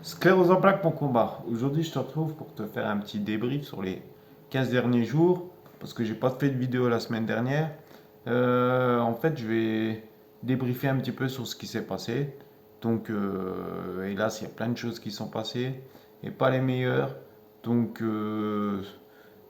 Sclérose en plaques, mon combat. Aujourd'hui, je te retrouve pour te faire un petit débrief sur les 15 derniers jours, parce que j'ai pas fait de vidéo la semaine dernière. En fait, je vais débriefer un petit peu sur ce qui s'est passé. Donc, hélas, il y a plein de choses qui sont passées, et pas les meilleures. Donc,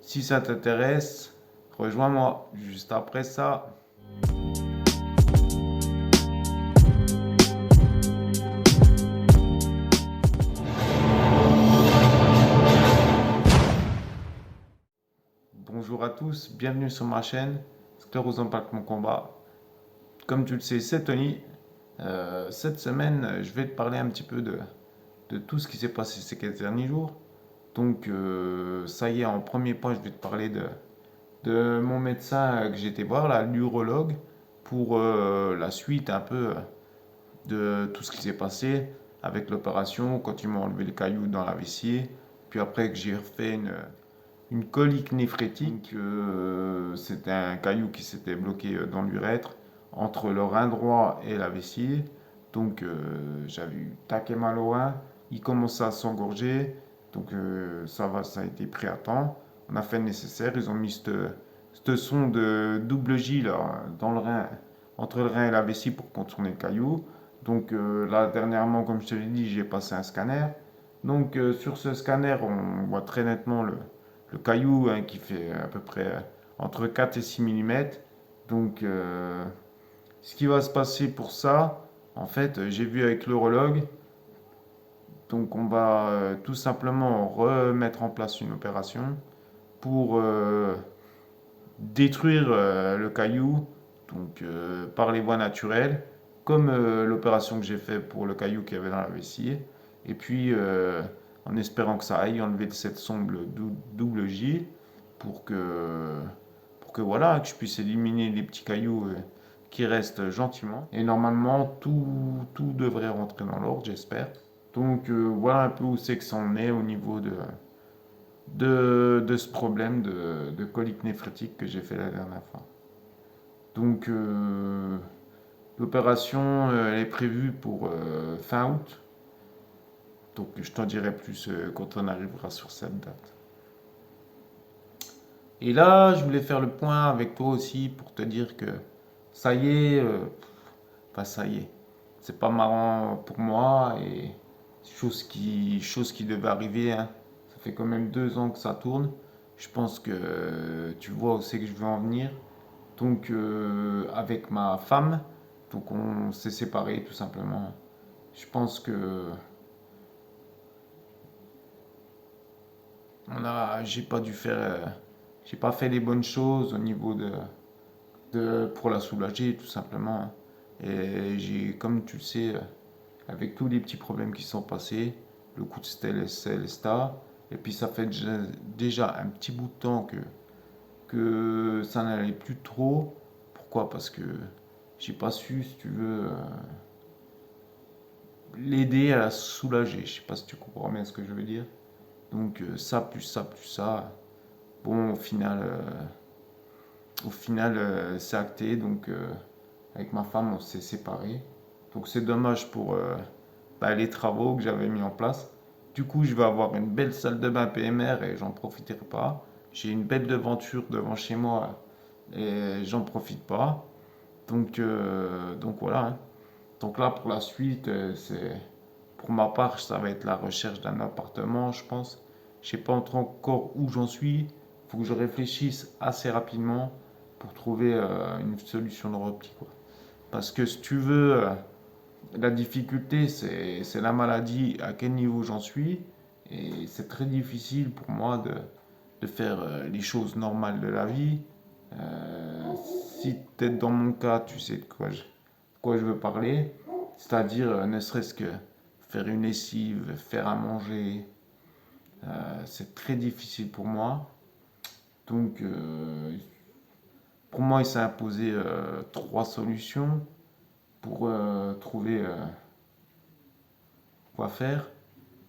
si ça t'intéresse, rejoins-moi juste après ça. Bonjour à tous, bienvenue sur ma chaîne Sclérose en plaques, mon combat. Comme tu le sais, c'est Tony. Cette semaine, je vais te parler un petit peu de tout ce qui s'est passé ces 15 derniers jours. Donc, ça y est, en premier point, je vais te parler de mon médecin que j'ai été voir, là, l'urologue, pour la suite un peu de tout ce qui s'est passé avec l'opération, quand ils m'ont enlevé le caillou dans la vessie, puis après que j'ai refait une colique néphrétique, c'était un caillou qui s'était bloqué dans l'urètre entre le rein droit et la vessie. Donc j'avais eu taquet mal au rein, il commençait à s'engorger, donc ça va, ça a été pris à temps. On a fait le nécessaire, ils ont mis cette sonde de double J là, dans le rein, entre le rein et la vessie pour contourner le caillou. Donc là, dernièrement, comme je te l'ai dit, j'ai passé un scanner. Donc sur ce scanner, on voit très nettement le caillou hein, qui fait à peu près entre 4 et 6 mm. Donc, ce qui va se passer pour ça, en fait, j'ai vu avec l'urologue. Donc, on va tout simplement remettre en place une opération pour détruire le caillou donc, par les voies naturelles, comme l'opération que j'ai faite pour le caillou qu'il y avait dans la vessie. Et puis, en espérant que ça aille enlever cette sonde double J pour que voilà, que je puisse éliminer les petits cailloux qui restent gentiment. Et normalement, tout devrait rentrer dans l'ordre, j'espère. Donc voilà un peu où c'est que ça en est au niveau de ce problème de colique néphrétique que j'ai fait la dernière fois. Donc l'opération elle est prévue pour fin août. Donc je t'en dirai plus quand on arrivera sur cette date. Et là, je voulais faire le point avec toi aussi pour te dire que ça y est, enfin ça y est, c'est pas marrant pour moi et chose qui devait arriver. Hein. Ça fait quand même 2 ans que ça tourne. Je pense que tu vois où c'est que je veux en venir. Donc avec ma femme, donc on s'est séparés tout simplement. Je pense que j'ai pas dû faire, j'ai pas fait les bonnes choses au niveau pour la soulager tout simplement. Et j'ai, comme tu le sais, avec tous les petits problèmes qui sont passés, le coup de Célesta, et puis ça fait déjà un petit bout de temps que ça n'allait plus trop. Pourquoi? Parce que j'ai pas su, si tu veux, l'aider à la soulager. Je sais pas si tu comprends bien ce que je veux dire. Donc ça, plus ça, plus ça. Bon, au final, c'est acté. Donc avec ma femme, on s'est séparés. Donc c'est dommage pour les travaux que j'avais mis en place. Du coup, je vais avoir une belle salle de bain PMR et j'en profiterai pas. J'ai une belle devanture devant chez moi et j'en profite pas. Donc voilà. Hein. Donc là, pour la suite, pour ma part, ça va être la recherche d'un appartement, je pense. Je sais pas encore où j'en suis. Il faut que je réfléchisse assez rapidement pour trouver une solution de repli, quoi. Parce que si tu veux, la difficulté, c'est la maladie, à quel niveau j'en suis. Et c'est très difficile pour moi de faire les choses normales de la vie. Euh, Si peut-être dans mon cas, tu sais de quoi je veux parler. C'est-à-dire, ne serait-ce que faire une lessive, faire à manger. C'est très difficile pour moi. Donc, pour moi, il s'est imposé 3 solutions pour trouver quoi faire.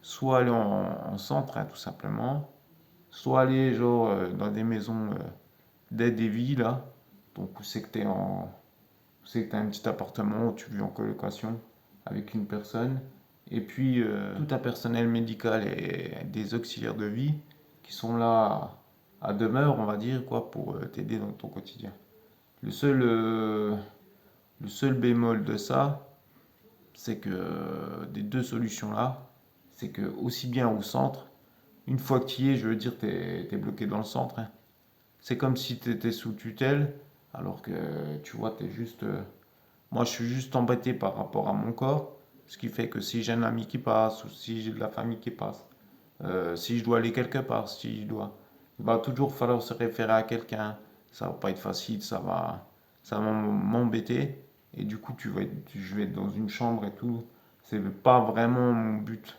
Soit aller en centre, hein, tout simplement. Soit aller genre dans des maisons d'aide et vie, là. Donc, où c'est que où c'est que t'as un petit appartement où tu vis en colocation avec une personne. Et puis tout un personnel médical et des auxiliaires de vie qui sont là à demeure, on va dire, quoi, pour t'aider dans ton quotidien. Le seul, euh, le seul bémol de ça, c'est que des deux solutions-là, c'est que aussi bien au centre, une fois que tu y es, je veux dire, t'es bloqué dans le centre, hein. C'est comme si tu étais sous tutelle, alors que tu vois, t'es juste. Moi, je suis juste embêté par rapport à mon corps, ce qui fait que si j'ai un ami qui passe, ou si j'ai de la famille qui passe, si je dois aller quelque part, si je dois, il va toujours falloir se référer à quelqu'un. Ça va pas être facile, ça va m'embêter. Et du coup, je vais être dans une chambre et tout. C'est pas vraiment mon but.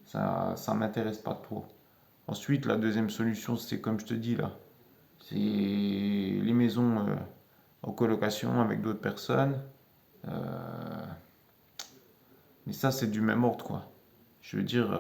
Ça m'intéresse pas trop. Ensuite, la deuxième solution, c'est comme je te dis là, c'est les maisons en colocation avec d'autres personnes. Euh, mais ça, c'est du même ordre, quoi. Je veux dire,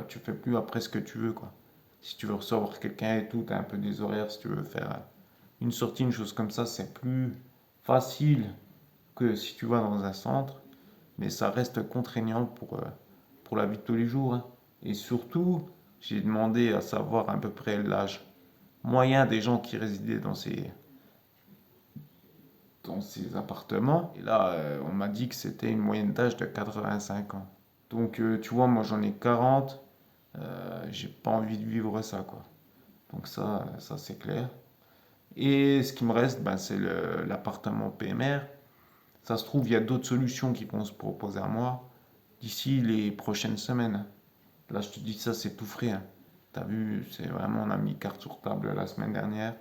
tu fais plus après ce que tu veux, quoi. Si tu veux recevoir quelqu'un et tout, tu as un peu des horaires. Si tu veux faire une sortie, une chose comme ça, c'est plus facile que si tu vas dans un centre. Mais ça reste contraignant pour la vie de tous les jours, hein. Et surtout, j'ai demandé à savoir à peu près l'âge moyen des gens qui résidaient dans ces appartements. Et là, on m'a dit que c'était une moyenne d'âge de 85 ans. Donc, tu vois, moi j'en ai 40. J'ai pas envie de vivre ça, quoi. Donc ça c'est clair. Et ce qui me reste, ben, c'est l'appartement PMR. Ça se trouve, il y a d'autres solutions qui vont se proposer à moi d'ici les prochaines semaines. Là, je te dis ça, c'est tout frais, hein. T'as vu, c'est vraiment, on a mis carte sur table la semaine dernière.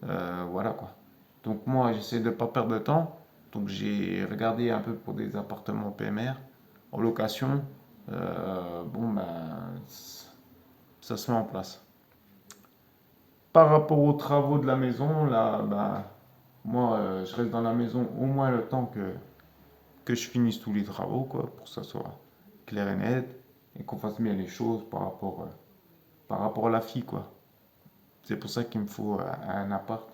Voilà quoi. Donc moi, j'essaie de ne pas perdre de temps. Donc j'ai regardé un peu pour des appartements PMR en location. Bon, ben, ça se met en place. Par rapport aux travaux de la maison, là, ben, moi, je reste dans la maison au moins le temps que je finisse tous les travaux, quoi, pour que ça soit clair et net et qu'on fasse bien les choses par rapport à la fille, quoi. C'est pour ça qu'il me faut un appart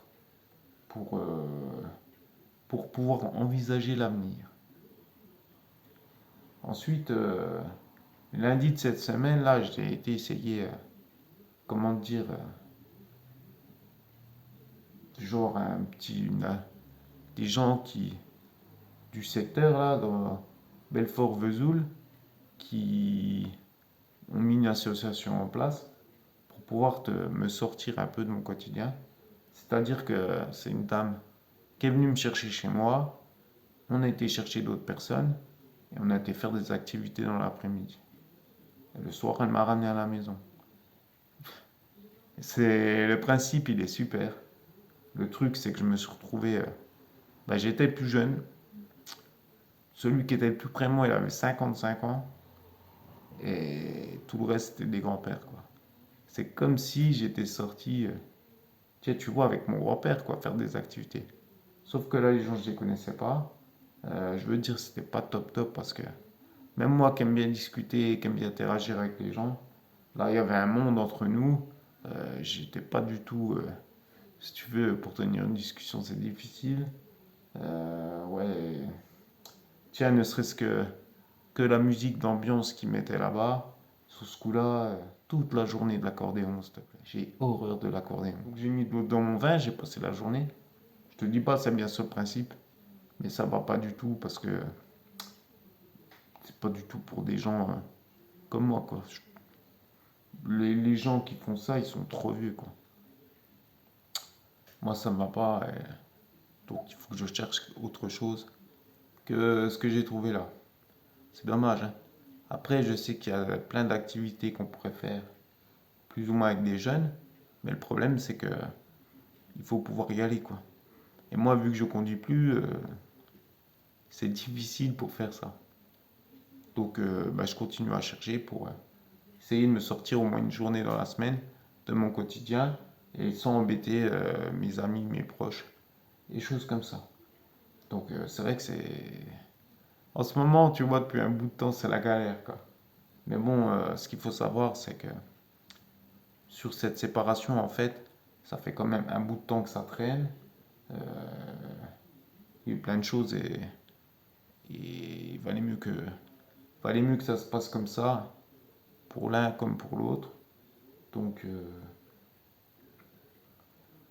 pour, pour pouvoir envisager l'avenir. Ensuite, lundi de cette semaine, là, j'ai été essayer, comment dire, genre des gens du secteur, là, dans Belfort-Vesoul, qui ont mis une association en place pour pouvoir me sortir un peu de mon quotidien. C'est-à-dire que c'est une dame qui est venue me chercher chez moi, on a été chercher d'autres personnes, et on a été faire des activités dans l'après-midi. Et le soir, elle m'a ramené à la maison. Le principe, il est super. Le truc, c'est que je me suis retrouvé. Bah, j'étais le plus jeune. Celui qui était le plus près de moi, il avait 55 ans. Et tout le reste, c'était des grands-pères, quoi. C'est comme si j'étais sorti, tiens, tu vois, avec mon grand-père, quoi, faire des activités. Sauf que là, les gens, je les connaissais pas. Je veux dire, c'était pas top top parce que même moi qui aime bien discuter, qui aime bien interagir avec les gens, là, il y avait un monde entre nous. J'étais pas du tout. Si tu veux, pour tenir une discussion, c'est difficile. Ouais. Tiens, ne serait-ce que la musique d'ambiance qu'ils mettaient là-bas, sur ce coup-là, toute la journée de l'accordéon, s'il te plaît. J'ai horreur de l'accordéon. Donc j'ai mis de l'eau dans mon vin, j'ai passé la journée. Je te dis pas, c'est bien sûr le principe, mais ça va pas du tout parce que c'est pas du tout pour des gens comme moi, quoi. Les gens qui font ça, ils sont trop vieux, quoi. Moi, ça me va pas, donc il faut que je cherche autre chose que ce que j'ai trouvé là. C'est dommage, hein. Après, je sais qu'il y a plein d'activités qu'on pourrait faire, plus ou moins avec des jeunes, mais le problème, c'est que il faut pouvoir y aller, quoi. Et moi, vu que je conduis plus, c'est difficile pour faire ça. Donc, bah, je continue à chercher pour essayer de me sortir au moins une journée dans la semaine de mon quotidien et sans embêter mes amis, mes proches, et choses comme ça. Donc, c'est vrai que c'est. En ce moment, tu vois, depuis un bout de temps, c'est la galère, quoi. Mais bon, ce qu'il faut savoir, c'est que sur cette séparation, en fait, ça fait quand même un bout de temps que ça traîne. Euh, il y a eu plein de choses et il valait mieux que Fallait mieux que ça se passe comme ça, pour l'un comme pour l'autre. Donc,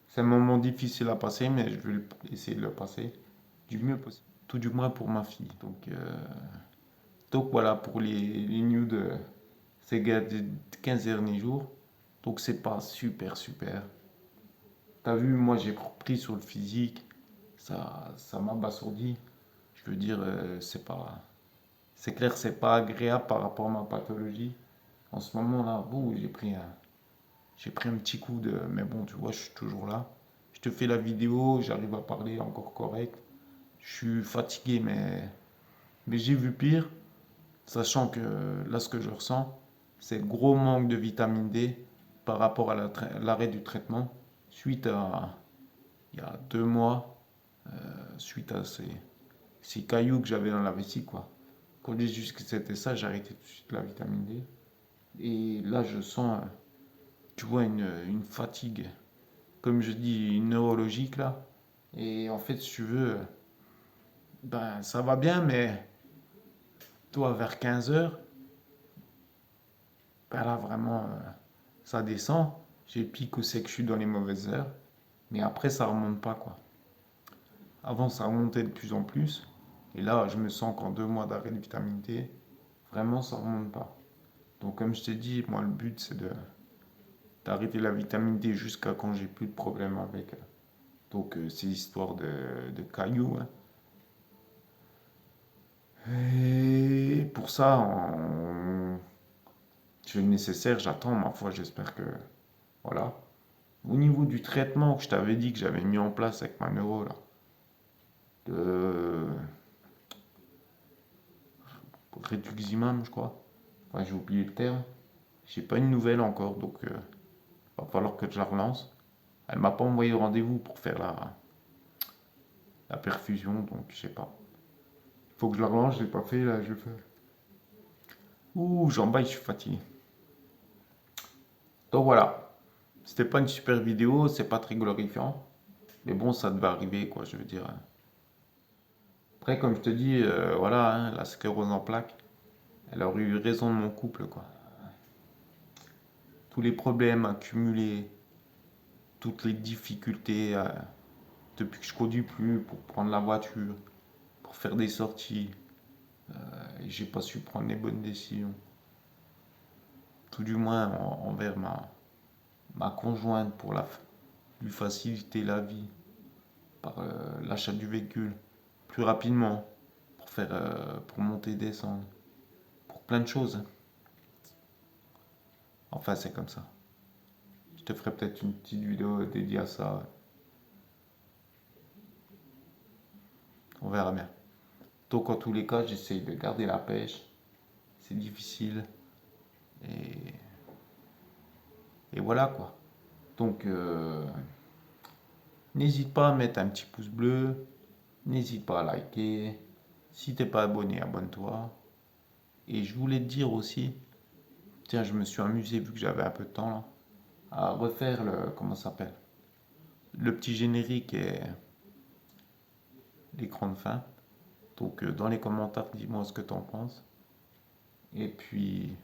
c'est un moment difficile à passer, mais je vais essayer de le passer du mieux possible. Tout du moins pour ma fille. Donc voilà pour les news de ces 15 derniers jours. Donc c'est pas super super. T'as vu, moi j'ai repris sur le physique. Ça m'a abasourdi. Je veux dire, c'est pas. C'est clair, c'est pas agréable par rapport à ma pathologie. En ce moment-là, j'ai pris un petit coup de. Mais bon, tu vois, je suis toujours là. Je te fais la vidéo, j'arrive à parler encore correct. Je suis fatigué, mais j'ai vu pire. Sachant que là, ce que je ressens, c'est le gros manque de vitamine D par rapport à l'arrêt du traitement suite à, il y a 2 mois, suite à ces cailloux que j'avais dans la vessie, quoi. Quand j'ai juste que c'était ça, j'ai arrêté tout de suite la vitamine D. Et là, je sens, tu vois, une fatigue, comme je dis, neurologique, là. Et en fait, si tu veux, ben, ça va bien, mais toi, vers 15 heures, ben là, vraiment, ça descend. J'ai le pic où c'est que je suis dans les mauvaises heures. Mais après, ça remonte pas, quoi. Avant, ça remontait de plus en plus. Et là, je me sens qu'en 2 mois d'arrêt de vitamine D, vraiment, ça remonte pas. Donc, comme je t'ai dit, moi, le but, c'est d'arrêter la vitamine D jusqu'à quand j'ai plus de problème avec. Donc, c'est histoire de cailloux, hein. Et pour ça, je fais le nécessaire, j'attends, ma foi, j'espère que. Voilà. Au niveau du traitement que je t'avais dit que j'avais mis en place avec ma neuro, là, de Rituximab, je crois. Enfin, j'ai oublié le terme. J'ai pas une nouvelle encore, donc va falloir que je la relance. Elle m'a pas envoyé de rendez-vous pour faire la perfusion, donc je sais pas. Il faut que je la relance, je l'ai pas fait, là, je le fais. Ouh, j'en baille, je suis fatigué. Donc voilà, c'était pas une super vidéo, c'est pas très glorifiant. Mais bon, ça devait arriver, quoi, je veux dire. Après, comme je te dis, voilà, hein, la sclérose en plaques, elle aurait eu raison de mon couple, quoi. Tous les problèmes accumulés, toutes les difficultés depuis que je conduis plus pour prendre la voiture, pour faire des sorties, et j'ai pas su prendre les bonnes décisions. Tout du moins envers ma conjointe pour lui faciliter la vie par l'achat du véhicule plus rapidement, pour monter et descendre, pour plein de choses. Enfin, c'est comme ça. Je te ferai peut-être une petite vidéo dédiée à ça. On verra bien. Donc, en tous les cas, j'essaye de garder la pêche. C'est difficile. Et, et voilà quoi. Donc, n'hésite pas à mettre un petit pouce bleu. N'hésite pas à liker. Si t'es pas abonné, abonne-toi. Et je voulais te dire aussi, tiens, je me suis amusé vu que j'avais un peu de temps là, à refaire comment ça s'appelle? Le petit générique et l'écran de fin. Donc, dans les commentaires, dis-moi ce que t'en penses. Et puis,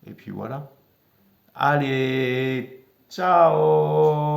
et puis voilà. Allez, ciao!